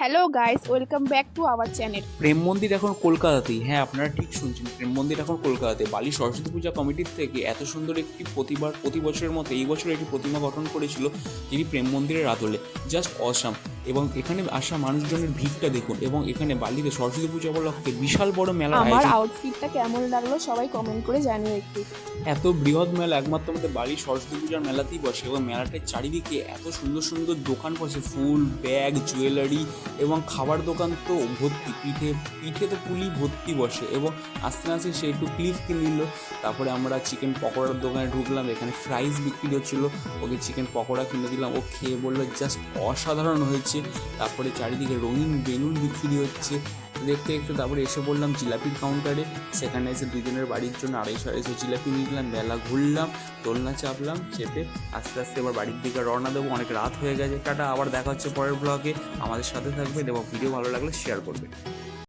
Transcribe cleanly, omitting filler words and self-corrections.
Hello guys, welcome back to our channel. Prem Mandir এখন কলকাতাতেই। হ্যাঁ, আপনারা ঠিক শুনছেন, প্রেম মন্দির এখন কলকাতাতে। বালি সরস্বতী পূজা কমিটির থেকে এত সুন্দর একটি প্রতি বছরের মতো এই বছর একটি প্রতিমা গঠন করেছিল, যিনি প্রেম মন্দিরের আদলে। Just awesome. এবং এখানে আসা মানুষজনের ভিড়টা দেখুন, এবং এখানে বালিতে সরস্বতী পূজা উপলক্ষে বিশাল বড় মেলার আমার আয়োজন। আউটফিটটা কেমন লাগলো সবাই কমেন্ট করে জানিও একটু। এত বৃহৎ মেলা একমাত্র আমাদের বালি সরস্বতী পূজার মেলাতেই বসে, এবং মেলাটার চারিদিকে এত সুন্দর সুন্দর দোকান বসে, ফুল, ব্যাগ, জুয়েলারি এবং খাবার দোকান তো ভর্তি। পিঠে পিঠে তো পুলি ভর্তি বসে। এবং আস্তে আস্তে সে একটু ক্লিপ কিনে নিল। তারপরে আমরা চিকেন পকোড়ার দোকানে ঢুকলাম, এখানে ফ্রাইস বিক্রি হচ্ছিলো, ওকে চিকেন পকোড়া কিনে দিলাম। ও খেয়ে বললো জাস্ট অসাধারণ হয়েছে। তারপরে চারিদিকে রঙিন বেলুন বিক্রি হচ্ছে দেখতে দেখতে। তারপরে এসে বললাম জিলাপির কাউন্টারে, সেখানে এসে দুজনের বাড়ির জন্য 250 জিলাপি নিলাম, মেলা ঘুরলাম, দোলনা চাপলাম, চেপে আস্তে আস্তে এবার বাড়ির দিকে রওনা দেবো। অনেক রাত হয়ে গেছে। টাটা, আবার দেখা হচ্ছে পরের ব্লগে। আমাদের সাথে থাকবেন এবং ভিডিও ভালো লাগলে শেয়ার করবেন।